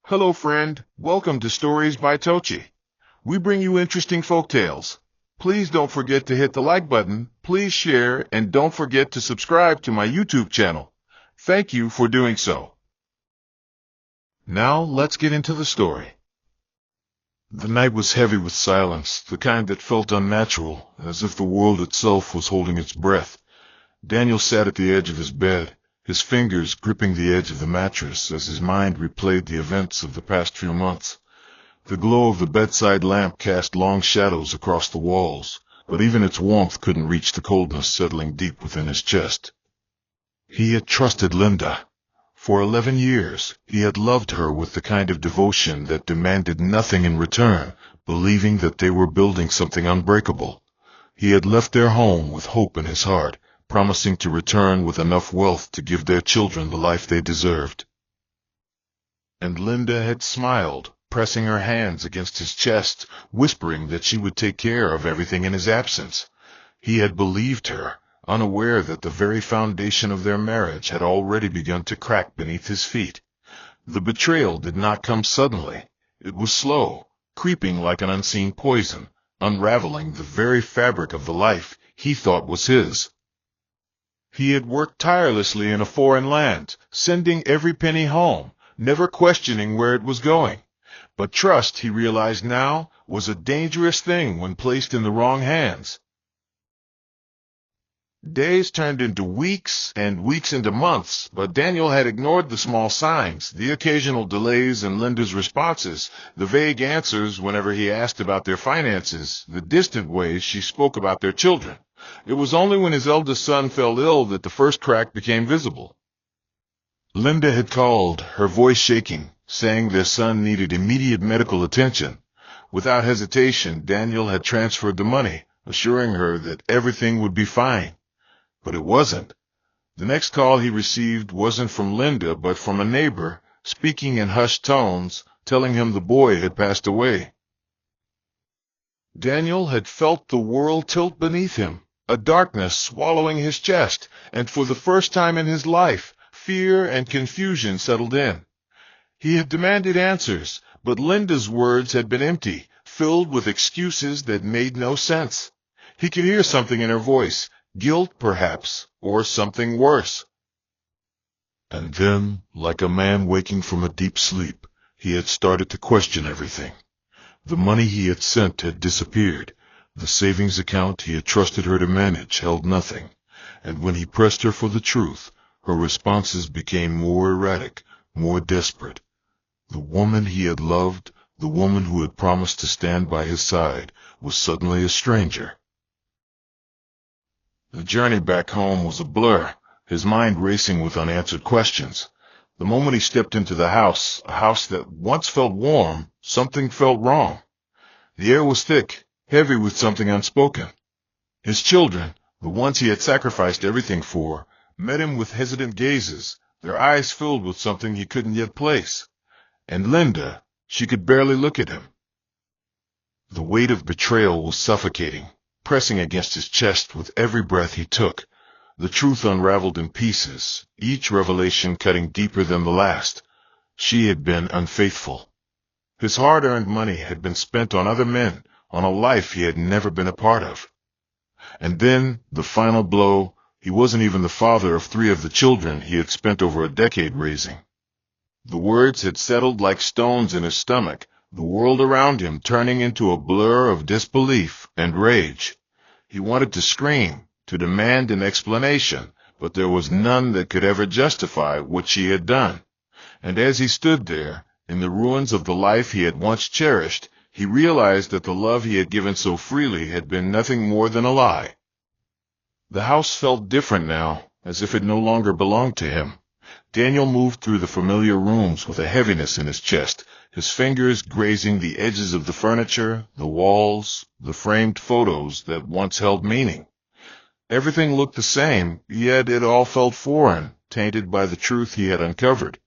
Hello friend, welcome to Stories by Tocci. We bring you interesting folk tales. Please don't forget to hit the like button, please share, and don't forget to subscribe to my YouTube channel. Thank you for doing so. Now let's get into the story. The night was heavy with silence, the kind that felt unnatural, as if the world itself was holding its breath. Daniel sat at the edge of his bed, his fingers gripping the edge of the mattress as his mind replayed the events of the past few months. The glow of the bedside lamp cast long shadows across the walls, but even its warmth couldn't reach the coldness settling deep within his chest. He had trusted Linda. For 11 years, he had loved her with the kind of devotion that demanded nothing in return, believing that they were building something unbreakable. He had left their home with hope in his heart, promising to return with enough wealth to give their children the life they deserved. And Linda had smiled, pressing her hands against his chest, whispering that she would take care of everything in his absence. He had believed her, unaware that the very foundation of their marriage had already begun to crack beneath his feet. The betrayal did not come suddenly. It was slow, creeping like an unseen poison, unraveling the very fabric of the life he thought was his. He had worked tirelessly in a foreign land, sending every penny home, never questioning where it was going. But trust, he realized now, was a dangerous thing when placed in the wrong hands. Days turned into weeks, and weeks into months, but Daniel had ignored the small signs, the occasional delays in Linda's responses, the vague answers whenever he asked about their finances, the distant ways she spoke about their children. It was only when his eldest son fell ill that the first crack became visible. Linda had called, her voice shaking, saying their son needed immediate medical attention. Without hesitation, Daniel had transferred the money, assuring her that everything would be fine. But it wasn't. The next call he received wasn't from Linda, but from a neighbor, speaking in hushed tones, telling him the boy had passed away. Daniel had felt the world tilt beneath him, a darkness swallowing his chest, and for the first time in his life, fear and confusion settled in. He had demanded answers, but Linda's words had been empty, filled with excuses that made no sense. He could hear something in her voice, guilt perhaps, or something worse. And then, like a man waking from a deep sleep, he had started to question everything. The money he had sent had disappeared. The savings account he had trusted her to manage held nothing, and when he pressed her for the truth, her responses became more erratic, more desperate. The woman he had loved, the woman who had promised to stand by his side, was suddenly a stranger. The journey back home was a blur, his mind racing with unanswered questions. The moment he stepped into the house, a house that once felt warm, something felt wrong. The air was thick, heavy with something unspoken. His children, the ones he had sacrificed everything for, met him with hesitant gazes, their eyes filled with something he couldn't yet place. And Linda, she could barely look at him. The weight of betrayal was suffocating, pressing against his chest with every breath he took. The truth unraveled in pieces, each revelation cutting deeper than the last. She had been unfaithful. His hard-earned money had been spent on other men, on a life he had never been a part of. And then, the final blow, he wasn't even the father of 3 of the children he had spent over a decade raising. The words had settled like stones in his stomach, the world around him turning into a blur of disbelief and rage. He wanted to scream, to demand an explanation, but there was none that could ever justify what she had done. And as he stood there, in the ruins of the life he had once cherished, he realized that the love he had given so freely had been nothing more than a lie. The house felt different now, as if it no longer belonged to him. Daniel moved through the familiar rooms with a heaviness in his chest, his fingers grazing the edges of the furniture, the walls, the framed photos that once held meaning. Everything looked the same, yet it all felt foreign, tainted by the truth he had uncovered.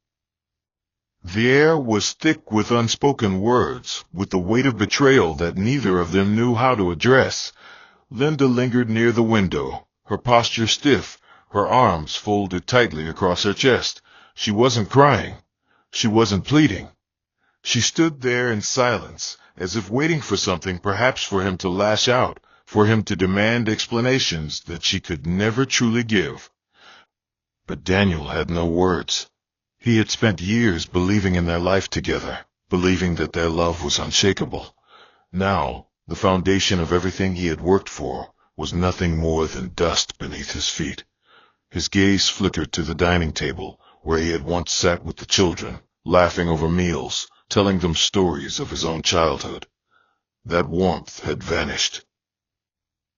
The air was thick with unspoken words, with the weight of betrayal that neither of them knew how to address. Linda lingered near the window, her posture stiff, her arms folded tightly across her chest. She wasn't crying. She wasn't pleading. She stood there in silence, as if waiting for something, perhaps for him to lash out, for him to demand explanations that she could never truly give. But Daniel had no words. He had spent years believing in their life together, believing that their love was unshakable. Now, the foundation of everything he had worked for was nothing more than dust beneath his feet. His gaze flickered to the dining table, where he had once sat with the children, laughing over meals, telling them stories of his own childhood. That warmth had vanished.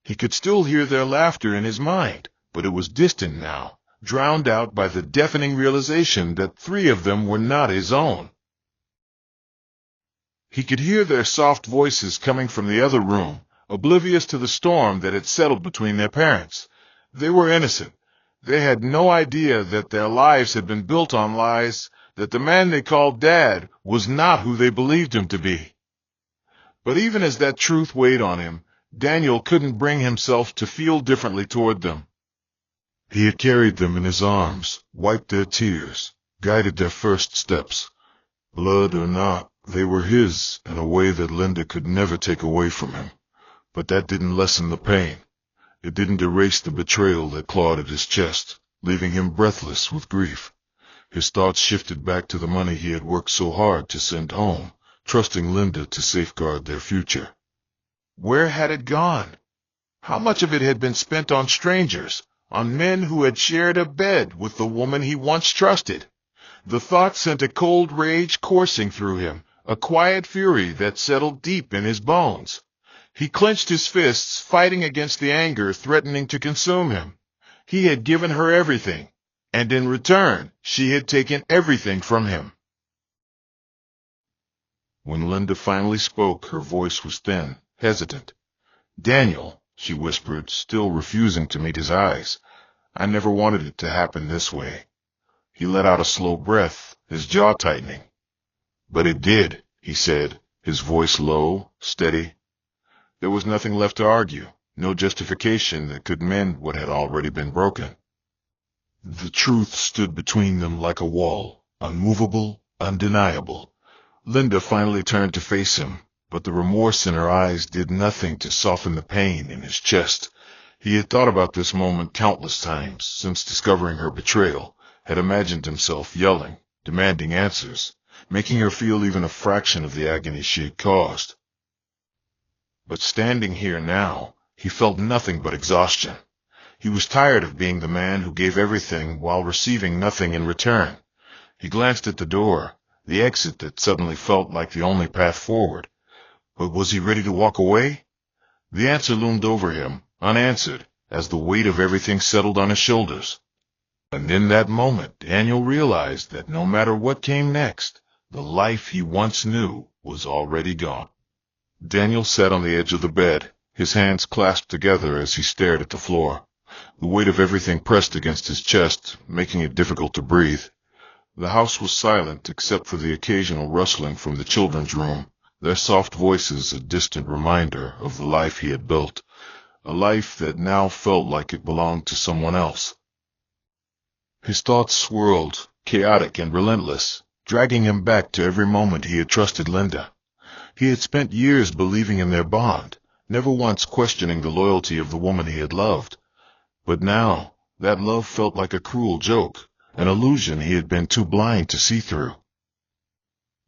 He could still hear their laughter in his mind, but it was distant now, drowned out by the deafening realization that 3 of them were not his own. He could hear their soft voices coming from the other room, oblivious to the storm that had settled between their parents. They were innocent. They had no idea that their lives had been built on lies, that the man they called Dad was not who they believed him to be. But even as that truth weighed on him, Daniel couldn't bring himself to feel differently toward them. He had carried them in his arms, wiped their tears, guided their first steps. Blood or not, they were his in a way that Linda could never take away from him. But that didn't lessen the pain. It didn't erase the betrayal that clawed at his chest, leaving him breathless with grief. His thoughts shifted back to the money he had worked so hard to send home, trusting Linda to safeguard their future. Where had it gone? How much of it had been spent on strangers, on men who had shared a bed with the woman he once trusted? The thought sent a cold rage coursing through him, a quiet fury that settled deep in his bones. He clenched his fists, fighting against the anger threatening to consume him. He had given her everything, and in return, she had taken everything from him. When Linda finally spoke, her voice was thin, hesitant. "Daniel," she whispered, still refusing to meet his eyes, "I never wanted it to happen this way." He let out a slow breath, his jaw tightening. "But it did," he said, his voice low, steady. There was nothing left to argue, no justification that could mend what had already been broken. The truth stood between them like a wall, unmovable, undeniable. Linda finally turned to face him, but the remorse in her eyes did nothing to soften the pain in his chest. He had thought about this moment countless times since discovering her betrayal, had imagined himself yelling, demanding answers, making her feel even a fraction of the agony she had caused. But standing here now, he felt nothing but exhaustion. He was tired of being the man who gave everything while receiving nothing in return. He glanced at the door, the exit that suddenly felt like the only path forward. But was he ready to walk away? The answer loomed over him, unanswered, as the weight of everything settled on his shoulders. And in that moment, Daniel realized that no matter what came next, the life he once knew was already gone. Daniel sat on the edge of the bed, his hands clasped together as he stared at the floor. The weight of everything pressed against his chest, making it difficult to breathe. The house was silent except for the occasional rustling from the children's room, their soft voices a distant reminder of the life he had built, a life that now felt like it belonged to someone else. His thoughts swirled, chaotic and relentless, dragging him back to every moment he had trusted Linda. He had spent years believing in their bond, never once questioning the loyalty of the woman he had loved. But now, that love felt like a cruel joke, an illusion he had been too blind to see through.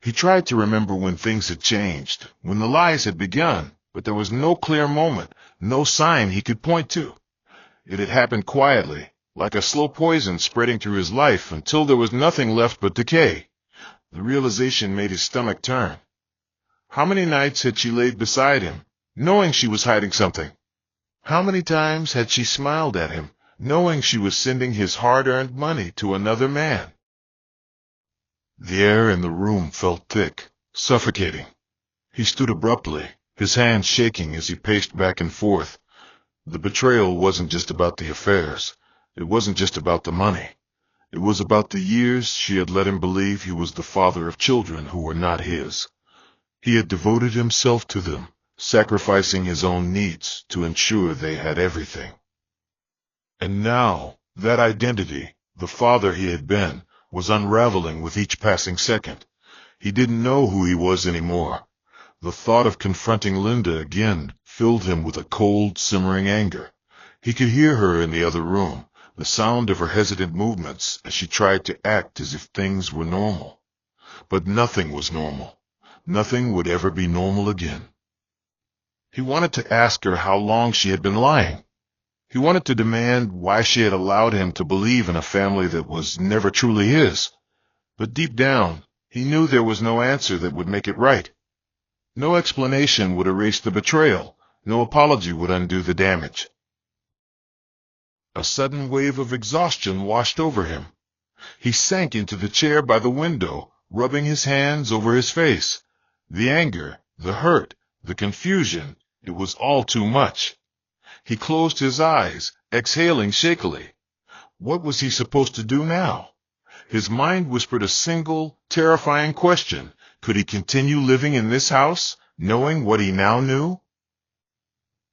He tried to remember when things had changed, when the lies had begun, but there was no clear moment, no sign he could point to. It had happened quietly, like a slow poison spreading through his life until there was nothing left but decay. The realization made his stomach turn. How many nights had she laid beside him, knowing she was hiding something? How many times had she smiled at him, knowing she was sending his hard-earned money to another man? The air in the room felt thick, suffocating. He stood abruptly, his hands shaking as he paced back and forth. The betrayal wasn't just about the affairs. It wasn't just about the money. It was about the years she had let him believe he was the father of children who were not his. He had devoted himself to them, sacrificing his own needs to ensure they had everything. And now, that identity, the father he had been, was unraveling with each passing second. He didn't know who he was anymore. The thought of confronting Linda again filled him with a cold, simmering anger. He could hear her in the other room, the sound of her hesitant movements as she tried to act as if things were normal. But nothing was normal. Nothing would ever be normal again. He wanted to ask her how long she had been lying. He wanted to demand why she had allowed him to believe in a family that was never truly his. But deep down, he knew there was no answer that would make it right. No explanation would erase the betrayal. No apology would undo the damage. A sudden wave of exhaustion washed over him. He sank into the chair by the window, rubbing his hands over his face. The anger, the hurt, the confusion, it was all too much. He closed his eyes, exhaling shakily. What was he supposed to do now? His mind whispered a single, terrifying question. Could he continue living in this house, knowing what he now knew?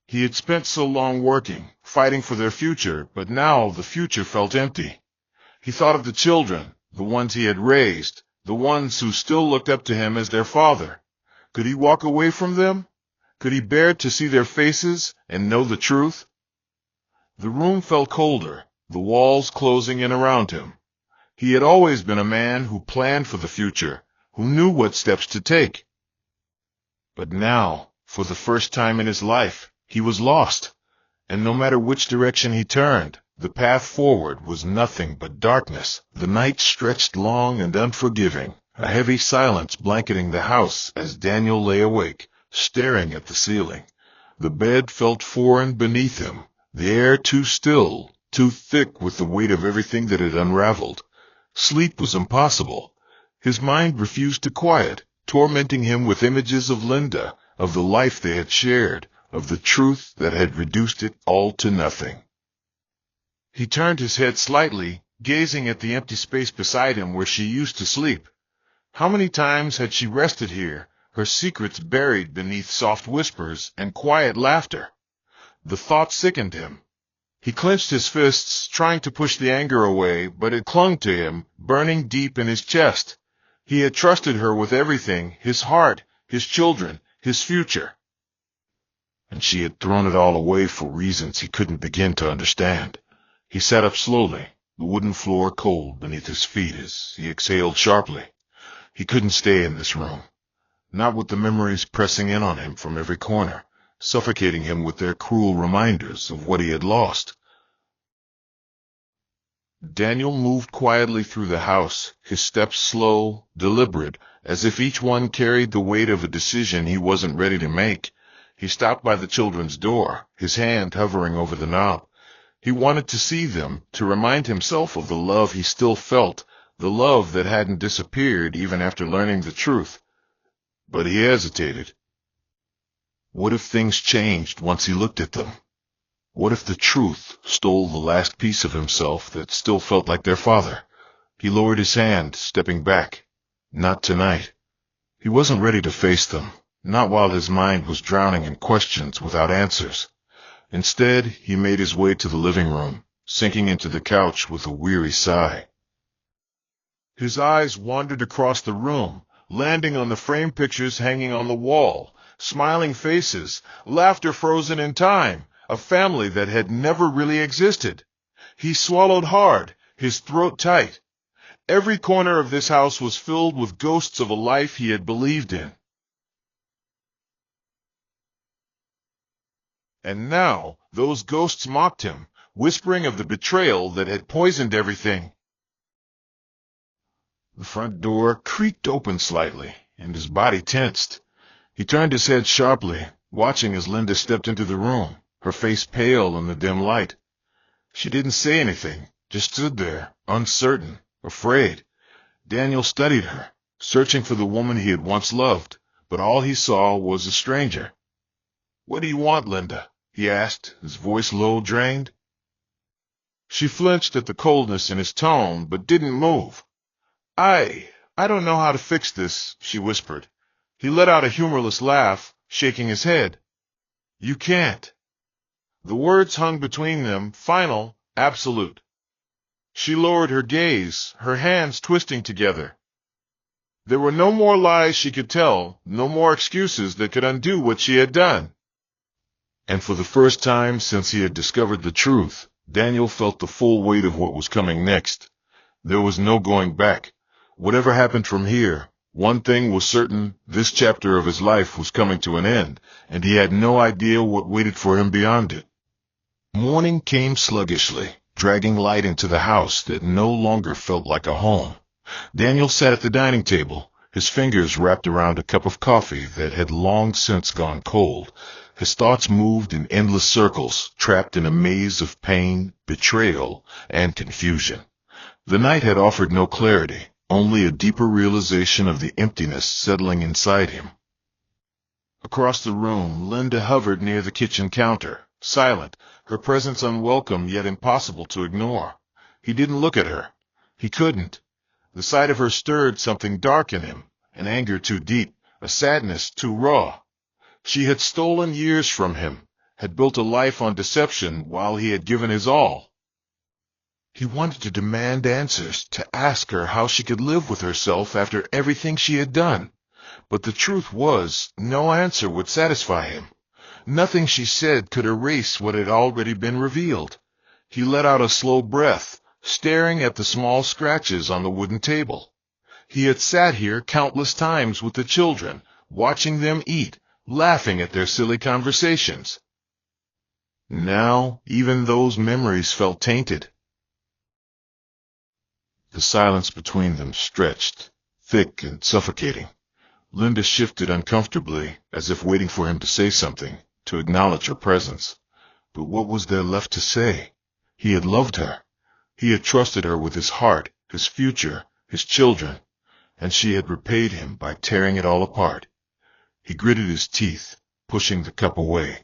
He had spent so long working, fighting for their future, but now the future felt empty. He thought of the children, the ones he had raised, the ones who still looked up to him as their father. Could he walk away from them? Could he bear to see their faces and know the truth? The room felt colder, the walls closing in around him. He had always been a man who planned for the future, who knew what steps to take. But now, for the first time in his life, he was lost, and no matter which direction he turned, the path forward was nothing but darkness. The night stretched long and unforgiving, a heavy silence blanketing the house as Daniel lay awake, staring at the ceiling. The bed felt foreign beneath him, the air too still, too thick with the weight of everything that had unraveled. Sleep was impossible. His mind refused to quiet, tormenting him with images of Linda, of the life they had shared, of the truth that had reduced it all to nothing. He turned his head slightly, gazing at the empty space beside him where she used to sleep. How many times had she rested here, her secrets buried beneath soft whispers and quiet laughter? The thought sickened him. He clenched his fists, trying to push the anger away, but it clung to him, burning deep in his chest. He had trusted her with everything, his heart, his children, his future. And she had thrown it all away for reasons he couldn't begin to understand. He sat up slowly, the wooden floor cold beneath his feet as he exhaled sharply. He couldn't stay in this room, not with the memories pressing in on him from every corner, suffocating him with their cruel reminders of what he had lost. Daniel moved quietly through the house, his steps slow, deliberate, as if each one carried the weight of a decision he wasn't ready to make. He stopped by the children's door, his hand hovering over the knob. He wanted to see them, to remind himself of the love he still felt, the love that hadn't disappeared even after learning the truth. But he hesitated. What if things changed once he looked at them? What if the truth stole the last piece of himself that still felt like their father? He lowered his hand, stepping back. Not tonight. He wasn't ready to face them, not while his mind was drowning in questions without answers. Instead, he made his way to the living room, sinking into the couch with a weary sigh. His eyes wandered across the room, landing on the framed pictures hanging on the wall, smiling faces, laughter frozen in time, a family that had never really existed. He swallowed hard, his throat tight. Every corner of this house was filled with ghosts of a life he had believed in. And now, those ghosts mocked him, whispering of the betrayal that had poisoned everything. The front door creaked open slightly, and his body tensed. He turned his head sharply, watching as Linda stepped into the room, her face pale in the dim light. She didn't say anything, just stood there, uncertain, afraid. Daniel studied her, searching for the woman he had once loved, but all he saw was a stranger. "What do you want, Linda?" he asked, his voice low, drained. She flinched at the coldness in his tone, but didn't move. I don't know how to fix this," she whispered. He let out a humorless laugh, shaking his head. "You can't." The words hung between them, final, absolute. She lowered her gaze, her hands twisting together. There were no more lies she could tell, no more excuses that could undo what she had done. And for the first time since he had discovered the truth, Daniel felt the full weight of what was coming next. There was no going back. Whatever happened from here, one thing was certain: this chapter of his life was coming to an end, and he had no idea what waited for him beyond it. Morning came sluggishly, dragging light into the house that no longer felt like a home. Daniel sat at the dining table, his fingers wrapped around a cup of coffee that had long since gone cold. His thoughts moved in endless circles, trapped in a maze of pain, betrayal, and confusion. The night had offered no clarity, only a deeper realization of the emptiness settling inside him. Across the room, Linda hovered near the kitchen counter, silent, her presence unwelcome yet impossible to ignore. He didn't look at her. He couldn't. The sight of her stirred something dark in him, an anger too deep, a sadness too raw. She had stolen years from him, had built a life on deception while he had given his all. He wanted to demand answers, to ask her how she could live with herself after everything she had done. But the truth was, no answer would satisfy him. Nothing she said could erase what had already been revealed. He let out a slow breath, staring at the small scratches on the wooden table. He had sat here countless times with the children, watching them eat, laughing at their silly conversations. Now, even those memories felt tainted. The silence between them stretched, thick and suffocating. Linda shifted uncomfortably, as if waiting for him to say something, to acknowledge her presence. But what was there left to say? He had loved her. He had trusted her with his heart, his future, his children, and she had repaid him by tearing it all apart. He gritted his teeth, pushing the cup away.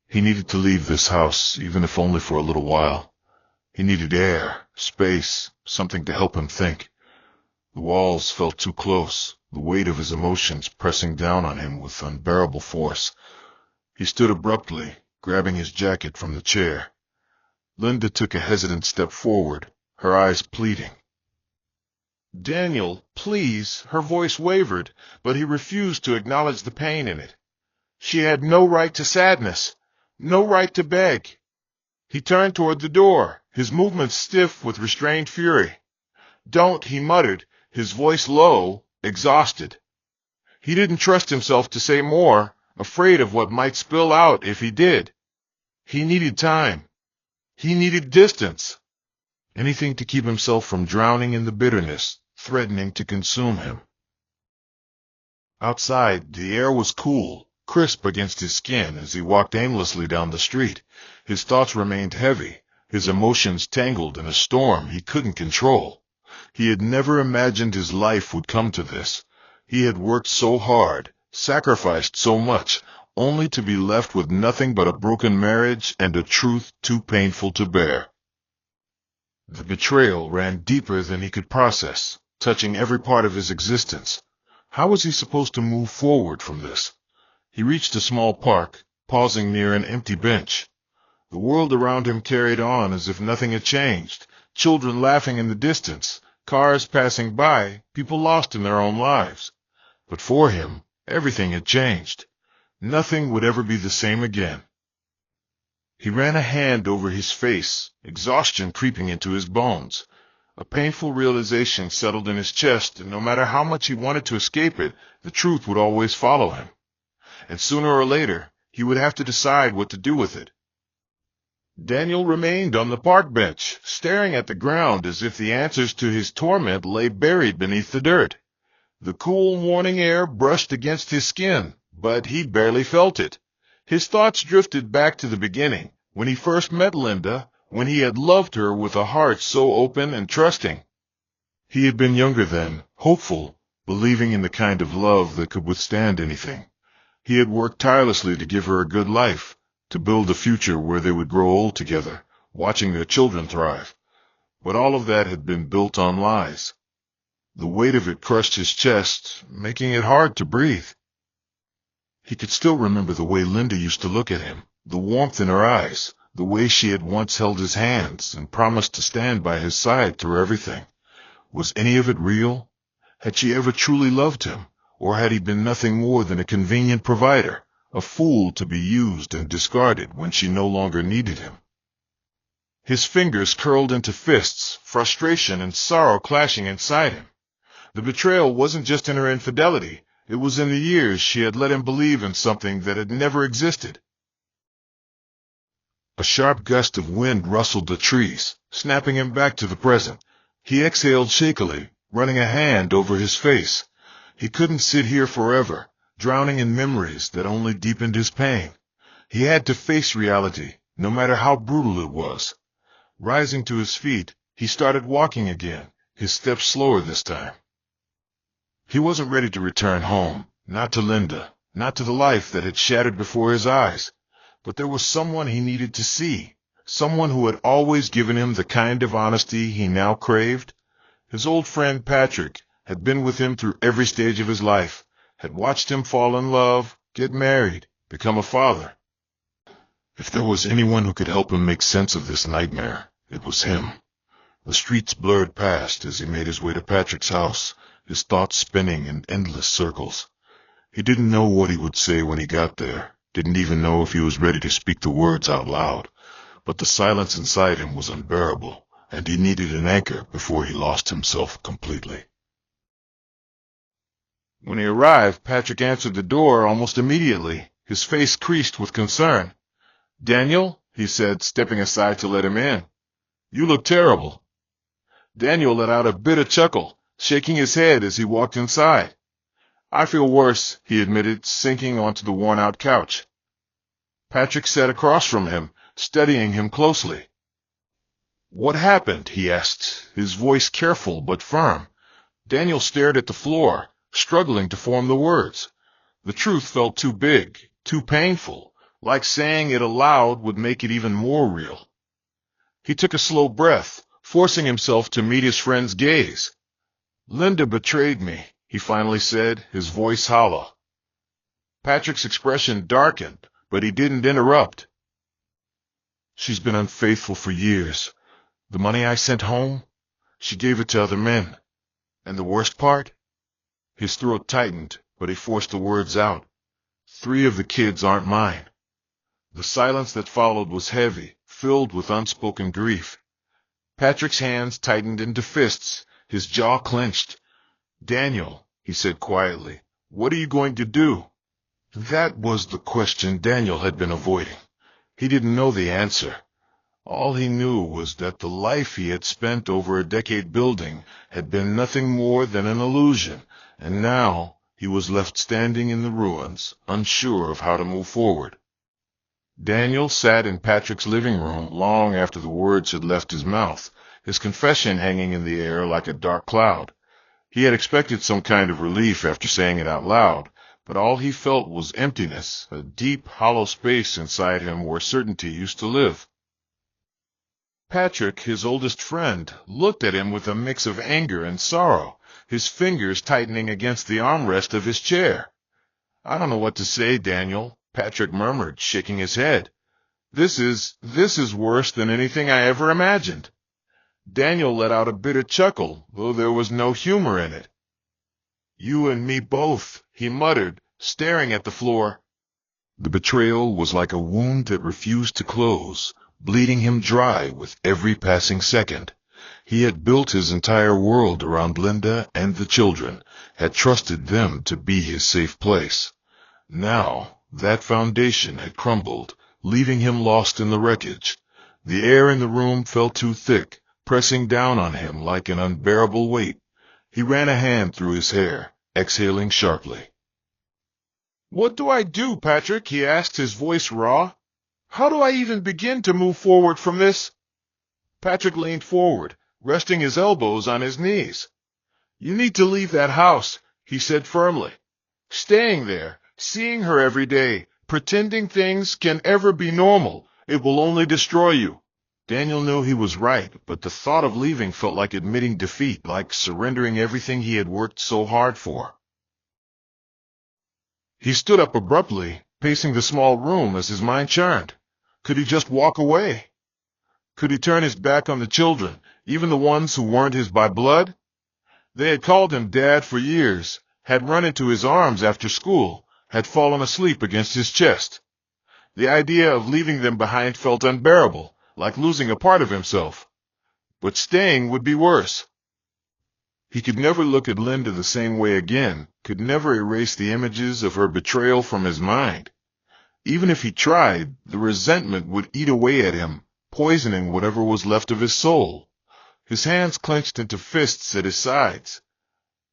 He needed to leave this house, even if only for a little while. He needed air, space, something to help him think. The walls felt too close, the weight of his emotions pressing down on him with unbearable force. He stood abruptly, grabbing his jacket from the chair. Linda took a hesitant step forward, her eyes pleading. "Daniel, please," her voice wavered, but he refused to acknowledge the pain in it. She had no right to sadness, no right to beg. He turned toward the door, his movements stiff with restrained fury. "Don't," he muttered, his voice low, exhausted. He didn't trust himself to say more, afraid of what might spill out if he did. He needed time. He needed distance. Anything to keep himself from drowning in the bitterness, threatening to consume him. Outside, the air was cool, crisp against his skin as he walked aimlessly down the street. His thoughts remained heavy, his emotions tangled in a storm he couldn't control. He had never imagined his life would come to this. He had worked so hard, sacrificed so much, only to be left with nothing but a broken marriage and a truth too painful to bear. The betrayal ran deeper than he could process, touching every part of his existence. How was he supposed to move forward from this? He reached a small park, pausing near an empty bench. The world around him carried on as if nothing had changed. Children laughing in the distance, cars passing by, people lost in their own lives. But for him, everything had changed. Nothing would ever be the same again. He ran a hand over his face, exhaustion creeping into his bones. A painful realization settled in his chest, and no matter how much he wanted to escape it, the truth would always follow him. And sooner or later, he would have to decide what to do with it. Daniel remained on the park bench, staring at the ground as if the answers to his torment lay buried beneath the dirt. The cool morning air brushed against his skin, but he barely felt it. His thoughts drifted back to the beginning, when he first met Linda, when he had loved her with a heart so open and trusting. He had been younger then, hopeful, believing in the kind of love that could withstand anything. He had worked tirelessly to give her a good life, to build a future where they would grow old together, watching their children thrive. But all of that had been built on lies. The weight of it crushed his chest, making it hard to breathe. He could still remember the way Linda used to look at him, the warmth in her eyes, the way she had once held his hands and promised to stand by his side through everything. Was any of it real? Had she ever truly loved him, or had he been nothing more than a convenient provider, a fool to be used and discarded when she no longer needed him? His fingers curled into fists, frustration and sorrow clashing inside him. The betrayal wasn't just in her infidelity, it was in the years she had let him believe in something that had never existed. A sharp gust of wind rustled the trees, snapping him back to the present. He exhaled shakily, running a hand over his face. He couldn't sit here forever, drowning in memories that only deepened his pain. He had to face reality, no matter how brutal it was. Rising to his feet, he started walking again, his steps slower this time. He wasn't ready to return home, not to Linda, not to the life that had shattered before his eyes. But there was someone he needed to see, someone who had always given him the kind of honesty he now craved. His old friend Patrick had been with him through every stage of his life, had watched him fall in love, get married, become a father. If there was anyone who could help him make sense of this nightmare, it was him. The streets blurred past as he made his way to Patrick's house, his thoughts spinning in endless circles. He didn't know what he would say when he got there, didn't even know if he was ready to speak the words out loud, but the silence inside him was unbearable, and he needed an anchor before he lost himself completely. When he arrived, Patrick answered the door almost immediately, his face creased with concern. "Daniel," he said, stepping aside to let him in. "You look terrible." Daniel let out a bitter chuckle, shaking his head as he walked inside. "I feel worse," he admitted, sinking onto the worn-out couch. Patrick sat across from him, studying him closely. "What happened?" he asked, his voice careful but firm. Daniel stared at the floor, struggling to form the words. The truth felt too big, too painful, like saying it aloud would make it even more real. He took a slow breath, forcing himself to meet his friend's gaze. "Linda betrayed me," he finally said, his voice hollow. Patrick's expression darkened, but he didn't interrupt. "She's been unfaithful for years. The money I sent home, she gave it to other men. And the worst part?" His throat tightened, but he forced the words out. "3 of the kids aren't mine." The silence that followed was heavy, filled with unspoken grief. Patrick's hands tightened into fists, his jaw clenched. "Daniel," he said quietly, "what are you going to do?" That was the question Daniel had been avoiding. He didn't know the answer. All he knew was that the life he had spent over a decade building had been nothing more than an illusion, and now he was left standing in the ruins, unsure of how to move forward. Daniel sat in Patrick's living room long after the words had left his mouth, his confession hanging in the air like a dark cloud. He had expected some kind of relief after saying it out loud, but all he felt was emptiness, a deep, hollow space inside him where certainty used to live. Patrick, his oldest friend, looked at him with a mix of anger and sorrow, his fingers tightening against the armrest of his chair. "I don't know what to say, Daniel," Patrick murmured, shaking his head. This is worse than anything I ever imagined." Daniel let out a bitter chuckle, though there was no humor in it. "You and me both," he muttered, staring at the floor. The betrayal was like a wound that refused to close, bleeding him dry with every passing second. He had built his entire world around Linda and the children, had trusted them to be his safe place. Now, that foundation had crumbled, leaving him lost in the wreckage. The air in the room felt too thick, pressing down on him like an unbearable weight. He ran a hand through his hair, exhaling sharply. "What do I do, Patrick?" he asked, his voice raw. "How do I even begin to move forward from this?" Patrick leaned forward, resting his elbows on his knees. "You need to leave that house," he said firmly. "Staying there, seeing her every day, pretending things can ever be normal, it will only destroy you." Daniel knew he was right, but the thought of leaving felt like admitting defeat, like surrendering everything he had worked so hard for. He stood up abruptly, pacing the small room as his mind churned. Could he just walk away? Could he turn his back on the children, even the ones who weren't his by blood? They had called him Dad for years, had run into his arms after school, had fallen asleep against his chest. The idea of leaving them behind felt unbearable, like losing a part of himself. But staying would be worse. He could never look at Linda the same way again, could never erase the images of her betrayal from his mind. Even if he tried, the resentment would eat away at him, poisoning whatever was left of his soul. His hands clenched into fists at his sides.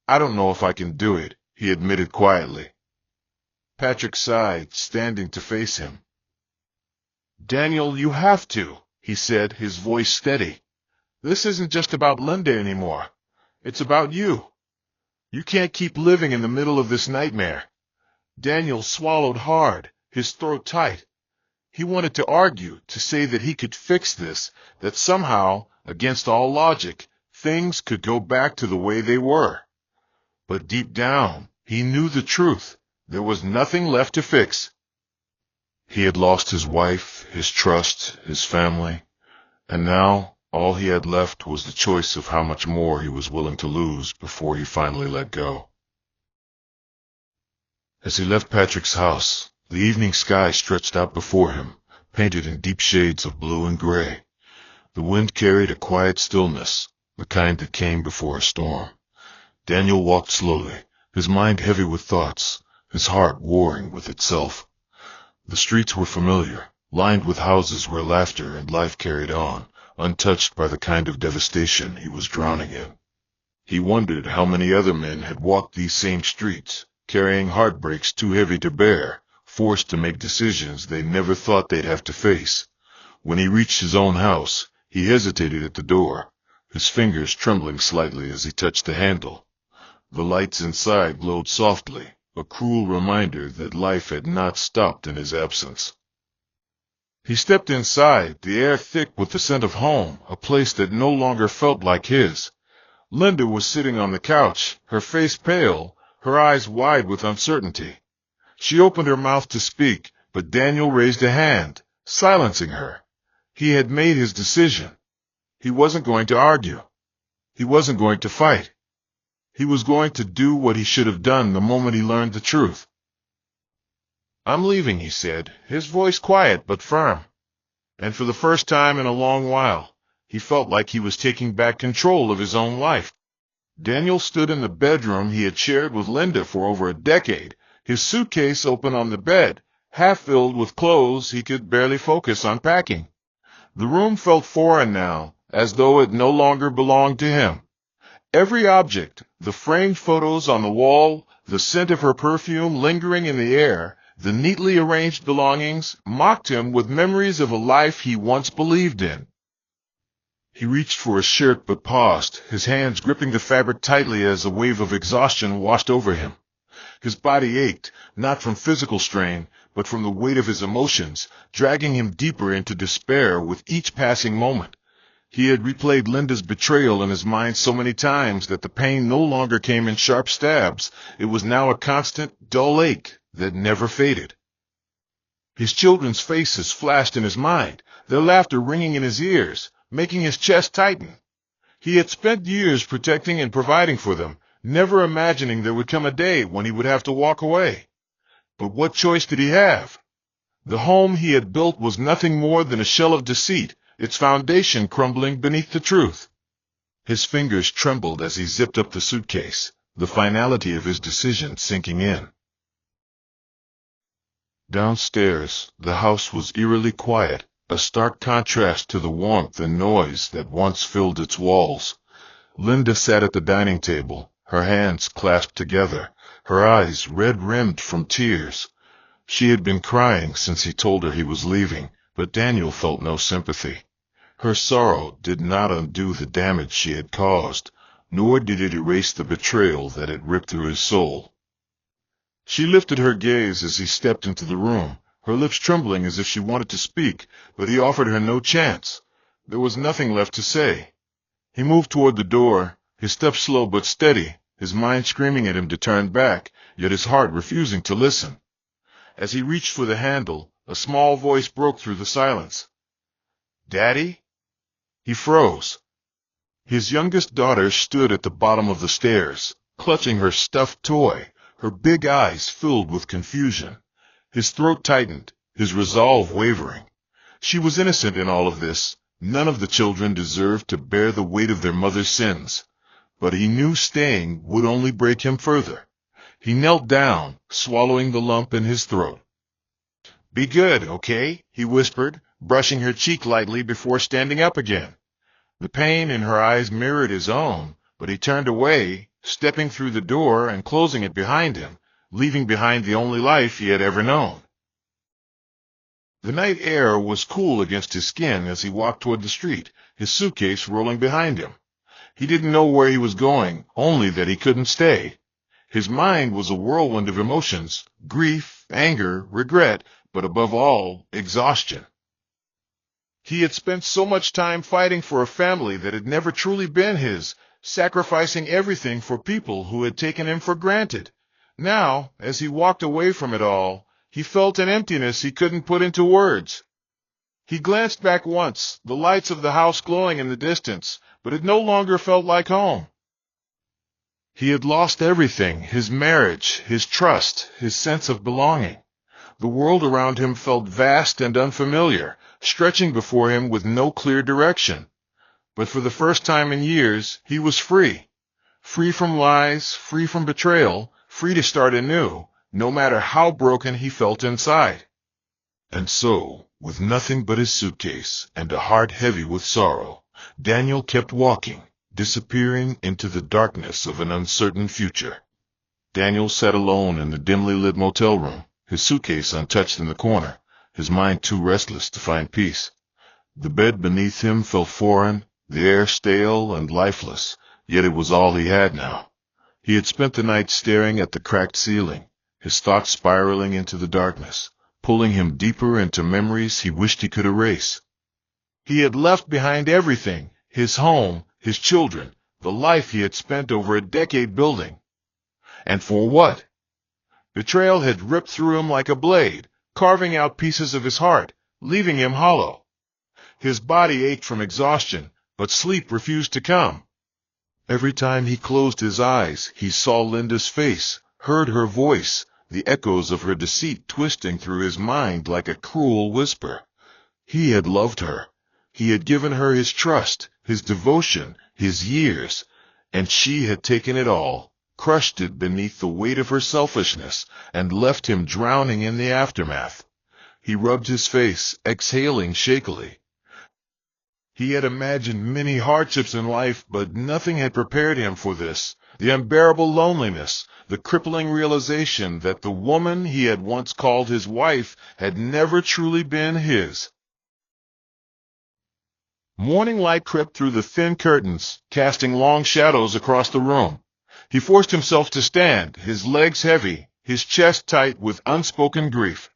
"I don't know if I can do it," he admitted quietly. Patrick sighed, standing to face him. "Daniel, you have to," he said, his voice steady. "This isn't just about Linda anymore. It's about you. You can't keep living in the middle of this nightmare." Daniel swallowed hard, his throat tight. He wanted to argue, to say that he could fix this, that somehow, against all logic, things could go back to the way they were. But deep down, he knew the truth. There was nothing left to fix. He had lost his wife, his trust, his family, and now all he had left was the choice of how much more he was willing to lose before he finally let go. As he left Patrick's house, the evening sky stretched out before him, painted in deep shades of blue and gray. The wind carried a quiet stillness, the kind that came before a storm. Daniel walked slowly, his mind heavy with thoughts, his heart warring with itself. The streets were familiar, lined with houses where laughter and life carried on, untouched by the kind of devastation he was drowning in. He wondered how many other men had walked these same streets, carrying heartbreaks too heavy to bear, forced to make decisions they never thought they'd have to face. When he reached his own house, he hesitated at the door, his fingers trembling slightly as he touched the handle. The lights inside glowed softly, a cruel reminder that life had not stopped in his absence. He stepped inside, the air thick with the scent of home, a place that no longer felt like his. Linda was sitting on the couch, her face pale, her eyes wide with uncertainty. She opened her mouth to speak, but Daniel raised a hand, silencing her. He had made his decision. He wasn't going to argue. He wasn't going to fight. He was going to do what he should have done the moment he learned the truth. "I'm leaving," he said, his voice quiet but firm. And for the first time in a long while, he felt like he was taking back control of his own life. Daniel stood in the bedroom he had shared with Linda for over a decade, his suitcase open on the bed, half filled with clothes he could barely focus on packing. The room felt foreign now, as though it no longer belonged to him. Every object, the framed photos on the wall, the scent of her perfume lingering in the air, the neatly arranged belongings, mocked him with memories of a life he once believed in. He reached for his shirt but paused, his hands gripping the fabric tightly as a wave of exhaustion washed over him. His body ached, not from physical strain, but from the weight of his emotions, dragging him deeper into despair with each passing moment. He had replayed Linda's betrayal in his mind so many times that the pain no longer came in sharp stabs. It was now a constant, dull ache that never faded. His children's faces flashed in his mind, their laughter ringing in his ears, making his chest tighten. He had spent years protecting and providing for them, never imagining there would come a day when he would have to walk away. But what choice did he have? The home he had built was nothing more than a shell of deceit, its foundation crumbling beneath the truth. His fingers trembled as he zipped up the suitcase, the finality of his decision sinking in. Downstairs, the house was eerily quiet, a stark contrast to the warmth and noise that once filled its walls. Linda sat at the dining table, her hands clasped together, her eyes red-rimmed from tears. She had been crying since he told her he was leaving, but Daniel felt no sympathy. Her sorrow did not undo the damage she had caused, nor did it erase the betrayal that had ripped through his soul. She lifted her gaze as he stepped into the room, her lips trembling as if she wanted to speak, but he offered her no chance. There was nothing left to say. He moved toward the door, his steps slow but steady, his mind screaming at him to turn back, yet his heart refusing to listen. As he reached for the handle, a small voice broke through the silence. "Daddy?" He froze. His youngest daughter stood at the bottom of the stairs, clutching her stuffed toy, her big eyes filled with confusion. His throat tightened, his resolve wavering. She was innocent in all of this. None of the children deserved to bear the weight of their mother's sins. But he knew staying would only break him further. He knelt down, swallowing the lump in his throat. "Be good, okay?" he whispered, brushing her cheek lightly before standing up again. The pain in her eyes mirrored his own, but he turned away, stepping through the door and closing it behind him, leaving behind the only life he had ever known. The night air was cool against his skin as he walked toward the street, his suitcase rolling behind him. He didn't know where he was going, only that he couldn't stay. His mind was a whirlwind of emotions, grief, anger, regret, but above all, exhaustion. He had spent so much time fighting for a family that had never truly been his, sacrificing everything for people who had taken him for granted. Now, as he walked away from it all, he felt an emptiness he couldn't put into words. He glanced back once, the lights of the house glowing in the distance, but it no longer felt like home. He had lost everything, his marriage, his trust, his sense of belonging. The world around him felt vast and unfamiliar, stretching before him with no clear direction. But for the first time in years, he was free. Free from lies, free from betrayal, free to start anew, no matter how broken he felt inside. And so, with nothing but his suitcase and a heart heavy with sorrow, Daniel kept walking, disappearing into the darkness of an uncertain future. Daniel sat alone in the dimly lit motel room, his suitcase untouched in the corner, his mind too restless to find peace. The bed beneath him felt foreign, the air stale and lifeless, yet it was all he had now. He had spent the night staring at the cracked ceiling, his thoughts spiraling into the darkness, pulling him deeper into memories he wished he could erase. He had left behind everything, his home, his children, the life he had spent over a decade building. And for what? Betrayal had ripped through him like a blade, carving out pieces of his heart, leaving him hollow. His body ached from exhaustion, but sleep refused to come. Every time he closed his eyes, he saw Linda's face, heard her voice, the echoes of her deceit twisting through his mind like a cruel whisper. He had loved her. He had given her his trust, his devotion, his years, and she had taken it all, crushed it beneath the weight of her selfishness, and left him drowning in the aftermath. He rubbed his face, exhaling shakily. He had imagined many hardships in life, but nothing had prepared him for this. The unbearable loneliness, the crippling realization that the woman he had once called his wife had never truly been his. Morning light crept through the thin curtains, casting long shadows across the room. He forced himself to stand, his legs heavy, his chest tight with unspoken grief.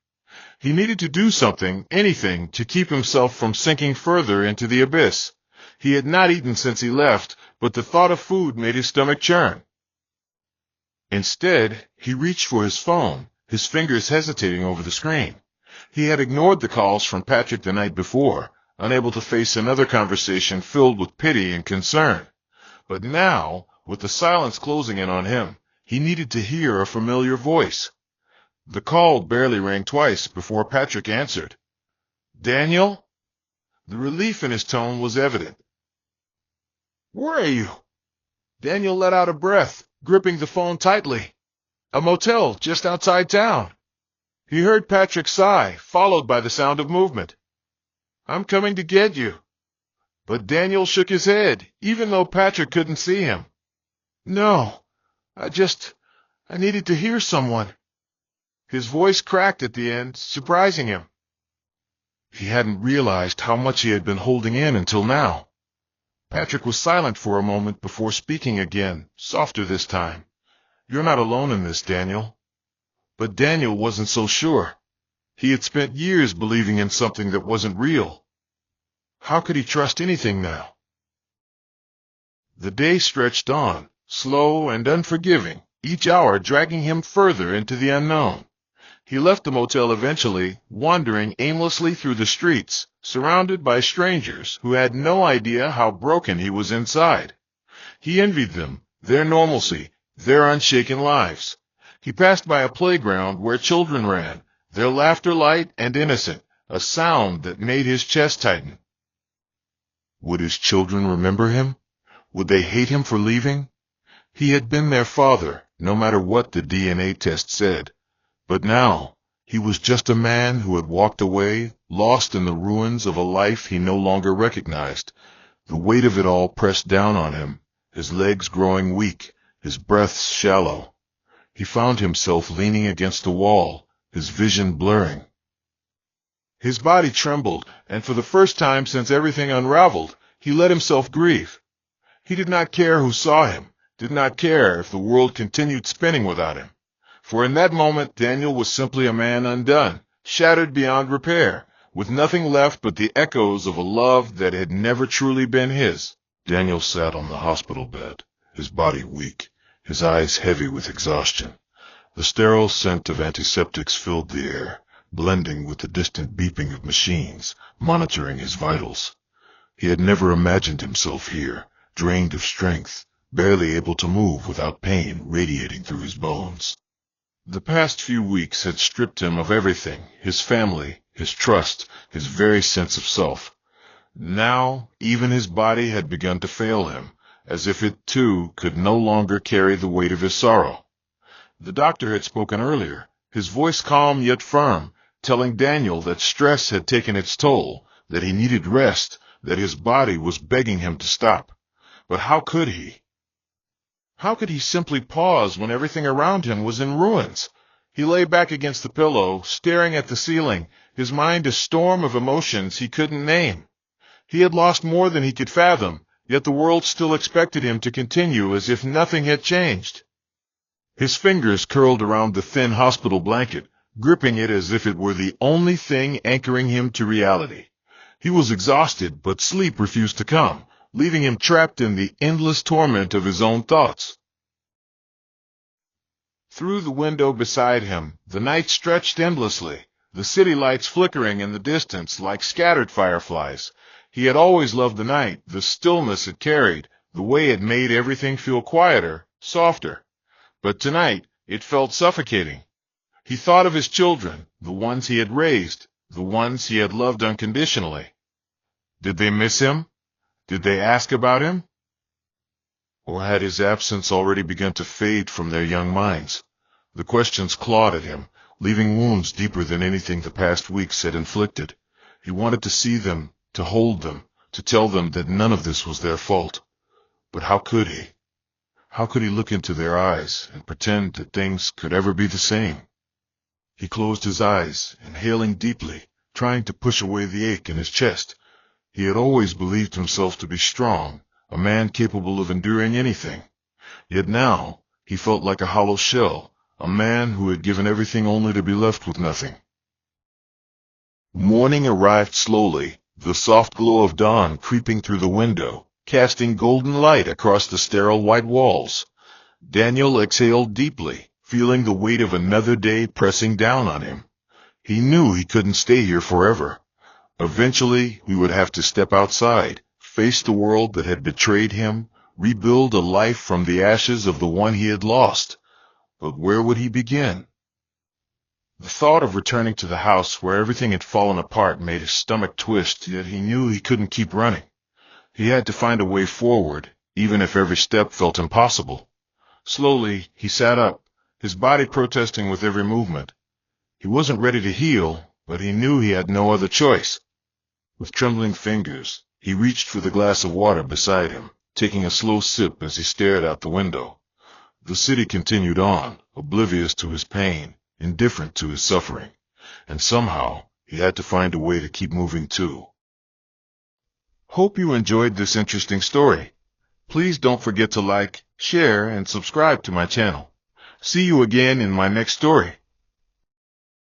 He needed to do something, anything, to keep himself from sinking further into the abyss. He had not eaten since he left, but the thought of food made his stomach churn. Instead, he reached for his phone, his fingers hesitating over the screen. He had ignored the calls from Patrick the night before, unable to face another conversation filled with pity and concern. But now, with the silence closing in on him, he needed to hear a familiar voice. The call barely rang twice before Patrick answered. "Daniel?" The relief in his tone was evident. "Where are you?" Daniel let out a breath, gripping the phone tightly. "A motel just outside town." He heard Patrick sigh, followed by the sound of movement. "I'm coming to get you." But Daniel shook his head, even though Patrick couldn't see him. "No, I needed to hear someone." His voice cracked at the end, surprising him. He hadn't realized how much he had been holding in until now. Patrick was silent for a moment before speaking again, softer this time. "You're not alone in this, Daniel." But Daniel wasn't so sure. He had spent years believing in something that wasn't real. How could he trust anything now? The day stretched on, slow and unforgiving, each hour dragging him further into the unknown. He left the motel eventually, wandering aimlessly through the streets, surrounded by strangers who had no idea how broken he was inside. He envied them, their normalcy, their unshaken lives. He passed by a playground where children ran, their laughter light and innocent, a sound that made his chest tighten. Would his children remember him? Would they hate him for leaving? He had been their father, no matter what the DNA test said. But now, he was just a man who had walked away, lost in the ruins of a life he no longer recognized. The weight of it all pressed down on him, his legs growing weak, his breaths shallow. He found himself leaning against a wall, his vision blurring. His body trembled, and for the first time since everything unraveled, he let himself grieve. He did not care who saw him, did not care if the world continued spinning without him. For in that moment, Daniel was simply a man undone, shattered beyond repair, with nothing left but the echoes of a love that had never truly been his. Daniel sat on the hospital bed, his body weak, his eyes heavy with exhaustion. The sterile scent of antiseptics filled the air, blending with the distant beeping of machines, monitoring his vitals. He had never imagined himself here, drained of strength, barely able to move without pain radiating through his bones. The past few weeks had stripped him of everything, his family, his trust, his very sense of self. Now, even his body had begun to fail him, as if it, too, could no longer carry the weight of his sorrow. The doctor had spoken earlier, his voice calm yet firm, telling Daniel that stress had taken its toll, that he needed rest, that his body was begging him to stop. But how could he? How could he simply pause when everything around him was in ruins? He lay back against the pillow, staring at the ceiling, his mind a storm of emotions he couldn't name. He had lost more than he could fathom, yet the world still expected him to continue as if nothing had changed. His fingers curled around the thin hospital blanket, gripping it as if it were the only thing anchoring him to reality. He was exhausted, but sleep refused to come, leaving him trapped in the endless torment of his own thoughts. Through the window beside him, the night stretched endlessly, the city lights flickering in the distance like scattered fireflies. He had always loved the night, the stillness it carried, the way it made everything feel quieter, softer. But tonight, it felt suffocating. He thought of his children, the ones he had raised, the ones he had loved unconditionally. Did they miss him? Did they ask about him? Or had his absence already begun to fade from their young minds? The questions clawed at him, leaving wounds deeper than anything the past weeks had inflicted. He wanted to see them, to hold them, to tell them that none of this was their fault. But how could he? How could he look into their eyes and pretend that things could ever be the same? He closed his eyes, inhaling deeply, trying to push away the ache in his chest. He had always believed himself to be strong, a man capable of enduring anything. Yet now, he felt like a hollow shell, a man who had given everything only to be left with nothing. Morning arrived slowly, the soft glow of dawn creeping through the window, casting golden light across the sterile white walls. Daniel exhaled deeply, feeling the weight of another day pressing down on him. He knew he couldn't stay here forever. Eventually, he would have to step outside, face the world that had betrayed him, rebuild a life from the ashes of the one he had lost. But where would he begin? The thought of returning to the house where everything had fallen apart made his stomach twist, yet he knew he couldn't keep running. He had to find a way forward, even if every step felt impossible. Slowly, he sat up, his body protesting with every movement. He wasn't ready to heal, but he knew he had no other choice. With trembling fingers, he reached for the glass of water beside him, taking a slow sip as he stared out the window. The city continued on, oblivious to his pain, indifferent to his suffering, and somehow he had to find a way to keep moving too. Hope you enjoyed this interesting story. Please don't forget to like, share, and subscribe to my channel. See you again in my next story.